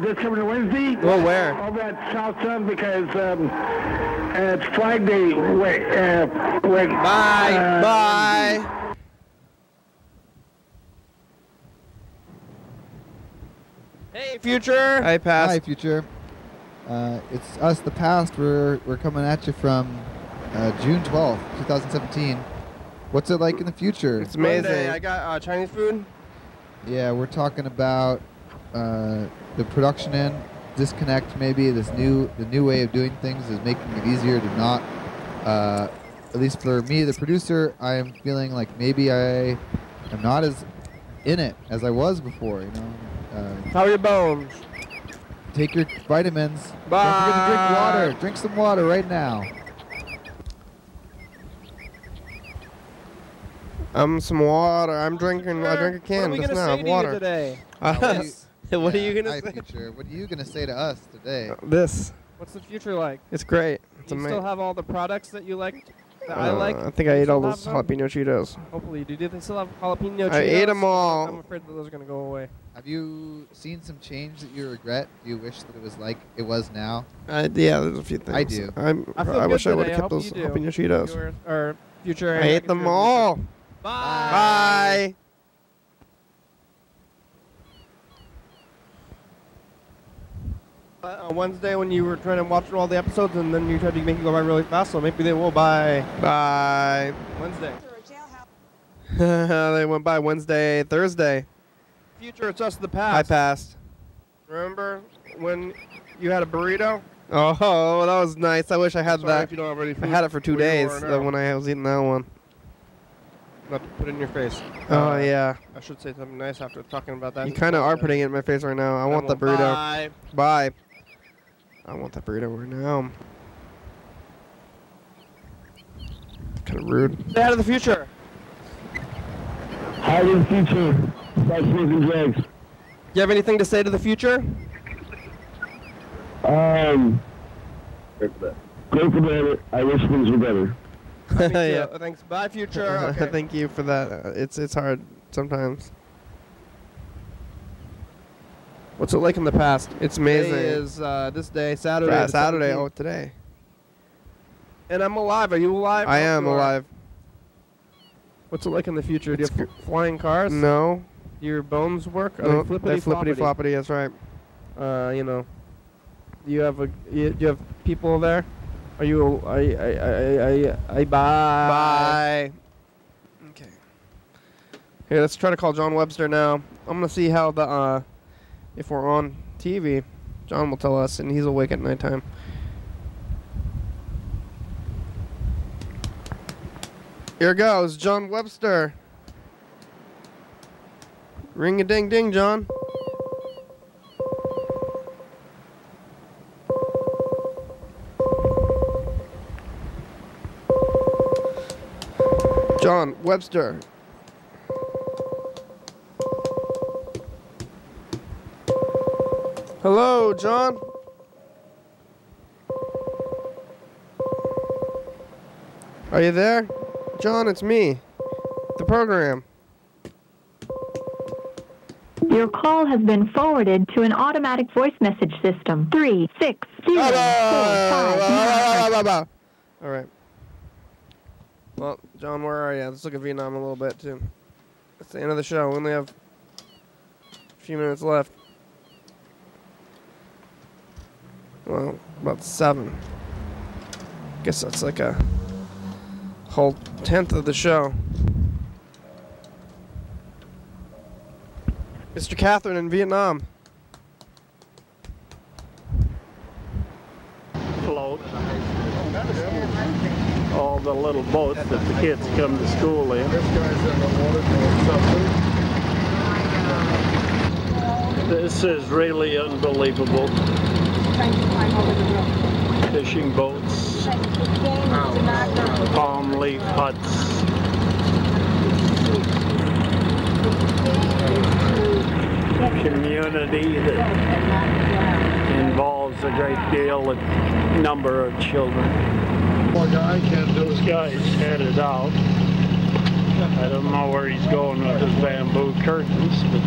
this coming Wednesday. Well, where? Over at South Sun because it's Flag Day. Bye. Bye. Hey, future. Hi, past. Hi, future. It's us, the past. We're coming at you from June 12th, 2017. What's it like in the future? It's amazing. I got Chinese food. Yeah, we're talking about the production end, disconnect maybe. The new way of doing things is making it easier to not. At least for me, the producer, I am feeling like maybe I am not as in it as I was before. You know. How are your bones? Take your vitamins. Bye. Don't forget to drink water. Drink some water right now. Some water. I drank a can just now of water. Today? What are you gonna say? Future. What are you gonna say to us today? This. What's the future like? It's great. It's Do you amazing. still have all the products that you liked? That I like? I think I ate all those jalapeno Cheetos. Hopefully you do. Do they still have jalapeno Cheetos? I ate them all. I'm afraid that those are going to go away. Have you seen some change that you regret? Do you wish that it was like it was now? Yeah, there's a few things. I do. I wish I would have kept those jalapeno Cheetos. Or future. I ate them all. Bye. Bye. On Wednesday when you were trying to watch all the episodes and then you tried to make it go by really fast, so maybe they will. Bye. Bye. Wednesday. They went by Wednesday, Thursday. Future, it's us, the past. I passed. Remember when you had a burrito? Oh, that was nice. I wish I had that. If you don't have any food, I had it for 2 days when I was eating that one. Not to put it in your face. Oh, yeah. I should say something nice after talking about that. You kind of are putting it in my face right now. I want the burrito. Bye. Bye. I want that burrito right now. Kind of rude. Say hi to the future. Hi to the future. Stop smoking drugs. You have anything to say to the future? Great for better. I wish things were better. Yeah. Thanks. Bye, future. Okay. Thank you for that. It's hard sometimes. What's it like in the past? It's amazing. Today is this day, Saturday. Saturday. Oh, today. And I'm alive. Are you alive? I am alive. What's it like in the future? Do you have flying cars? No. Do your bones work? No, Are they they're flippity floppity. That's right. You know. Do you have people there? Are you? Bye. Bye. Okay. Here, let's try to call John Webster now. I'm gonna see how the if we're on TV. John will tell us, and he's awake at nighttime. Here goes John Webster. Ring-a-ding-ding, John. John Webster. Hello, John. Are you there? John, it's me. The program. Your call has been forwarded to an automatic voice message system. 36045. All right. Well, John, where are you? Let's look at Vietnam a little bit, too. It's the end of the show. We only have a few minutes left. Well, about 7. Guess that's like a whole 10th of the show. Mr. Catherine in Vietnam. Float. All the little boats that the kids come to school in. This is really unbelievable. Fishing boats, palm leaf huts. Community that involves a great deal of number of children. Poor guy, those guys headed out. I don't know where he's going with his bamboo curtains, but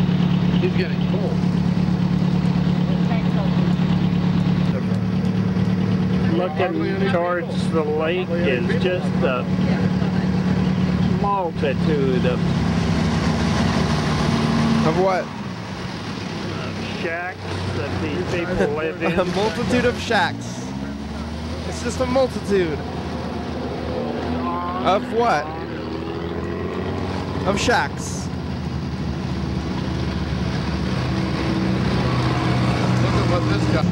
he's getting cold. Looking towards the lake is just a multitude of what? Shacks that these people live in. A multitude of shacks. It's just a multitude. Of what? Of shacks. Look at what this guy.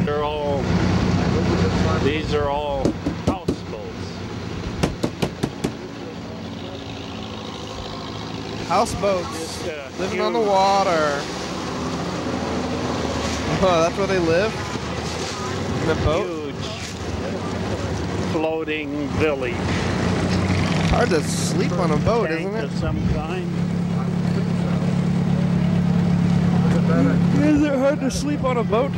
They're all, these are all houseboats. Houseboats. Living on the water. Oh, that's where they live? In a boat? Huge floating village. Hard to sleep on a boat, Tank isn't it? of some kind. Is it hard to sleep on a boat?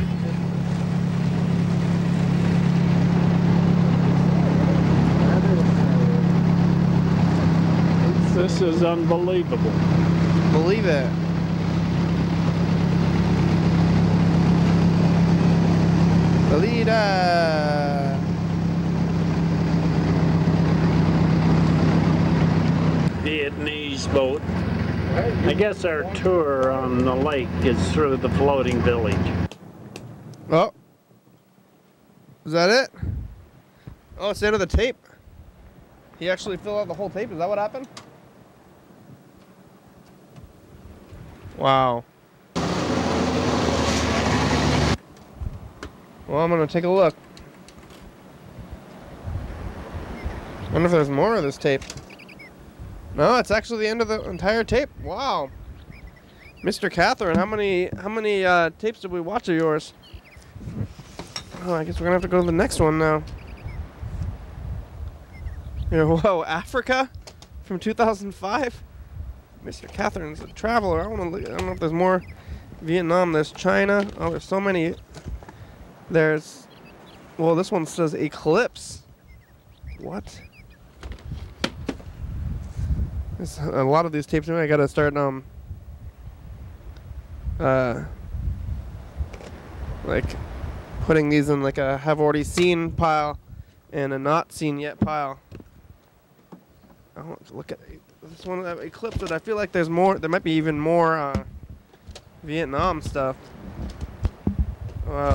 This is unbelievable. Believe it. Alida. Vietnamese boat. I guess our tour on the lake is through the floating village. Oh. Is that it? Oh, it's the end of the tape. He actually filled out the whole tape. Is that what happened? Wow. Well, I'm going to take a look. I wonder if there's more of this tape. No, it's actually the end of the entire tape. Wow. Mr. Catherine, how many tapes did we watch of yours? Oh, I guess we're going to have to go to the next one now. Yeah, whoa, Africa from 2005? Mr. Catherine's a traveler. I don't know if there's more. Vietnam, there's China. Oh, there's so many. There's, well, this one says eclipse. What? There's a lot of these tapes. I gotta start like putting these in like a have already seen pile and a not seen yet pile. I want to look at this one that eclipsed it. I feel like there's more. There might be even more Vietnam stuff.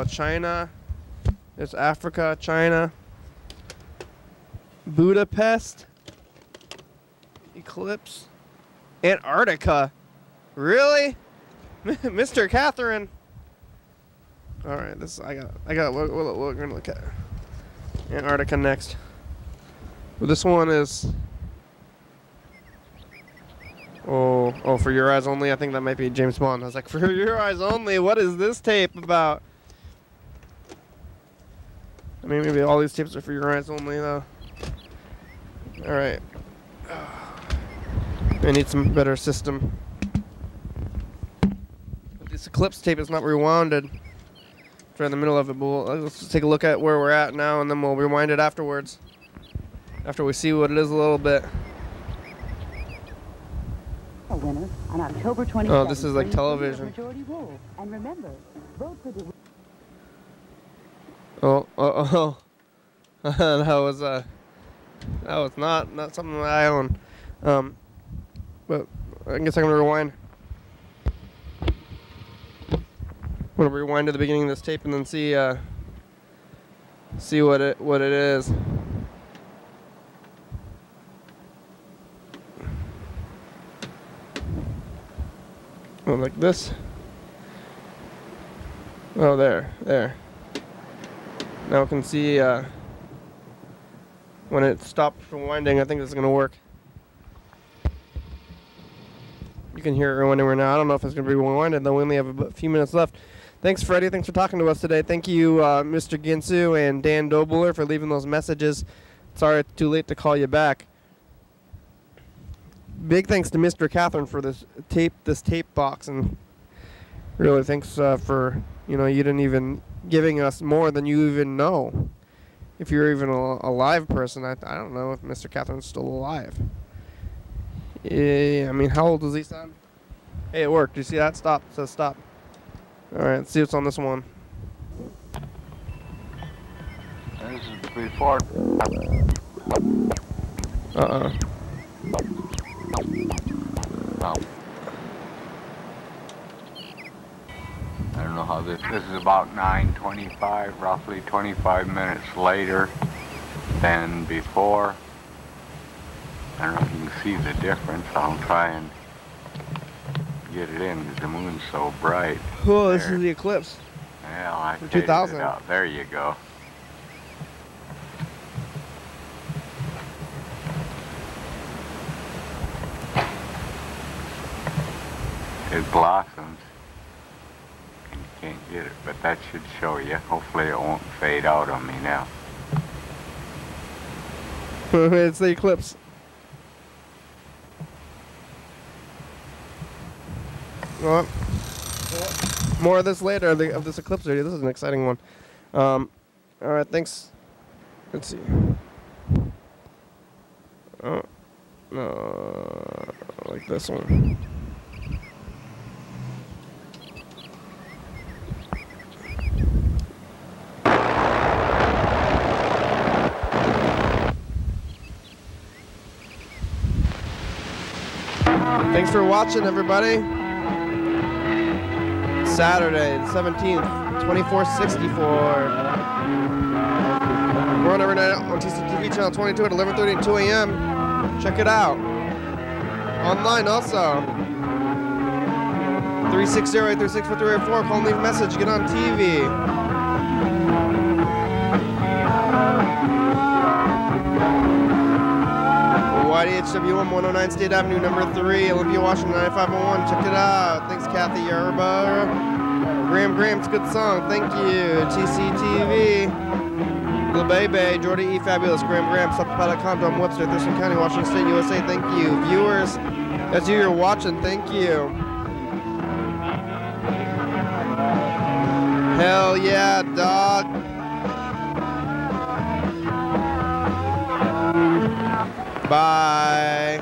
China. There's Africa, China. Budapest. Eclipse. Antarctica. Really? Mr. Catherine. All right, this I got. We're gonna look at Antarctica next. Well, this one is... Oh, For Your Eyes Only. I think that might be James Bond. I was like, For Your Eyes Only? What is this tape about? I mean, maybe all these tapes are For Your Eyes Only, though. Alright. I need some better system. This Eclipse tape is not rewounded. It's right in the middle of it, but let's just take a look at where we're at now, and then we'll rewind it afterwards. After we see what it is a little bit. A winner on October 27th. Oh, this is like television. Majority rule. And remember, vote for the... that was not something that I own. But I guess I'm gonna rewind. I'm gonna rewind to the beginning of this tape and then see what it is. Oh, like this. Oh, there. Now we can see when it stopped from winding. I think this is gonna work. You can hear it rewinding right now. I don't know if it's gonna be rewinded though. We only have a few minutes left. Thanks, Freddie. Thanks for talking to us today. Thank you, Mr. Ginsu and Dan Dobler, for leaving those messages. Sorry it's too late to call you back. Big thanks to Mr. Catherine for this tape box, and really thanks for, you didn't even giving us more than you even know. If you're even a live person, I don't know if Mr. Catherine's still alive. Yeah, I mean, how old does he sound? Hey, it worked. Do you see that? Stop. It says stop. All right, let's see what's on this one. This is before. I don't know how this is about 9:25, roughly 25 minutes later than before. I don't know if you can see the difference. I'll try and get it in because the moon's so bright. Oh, this is the eclipse. Yeah, I from faded 2000. it out. There you go. It blossoms. And you can't get it, but that should show you. Hopefully it won't fade out on me now. It's the eclipse. Well, more of this later, of this eclipse video. This is an exciting one. All right, thanks. Let's see. Oh, no, like this one. Thanks for watching, everybody. Saturday, the 17th, 2464. We're on every night on TCTV channel 22 at 11:30 and 2 a.m. Check it out. Online also. 360-836-5384. Call and leave a message. Get on TV. YDHWM 109 State Avenue, number 3, Olympia, Washington, 9501. Check it out. Thanks, Kathy Yarba. Graham, good song. Thank you. TCTV. Lil Baby, Jordy E. Fabulous, Graham, Supplepod.com, Tom Webster, Thurston County, Washington State, USA. Thank you. Viewers, that's you, you're watching. Thank you. Hell yeah, dog. Bye.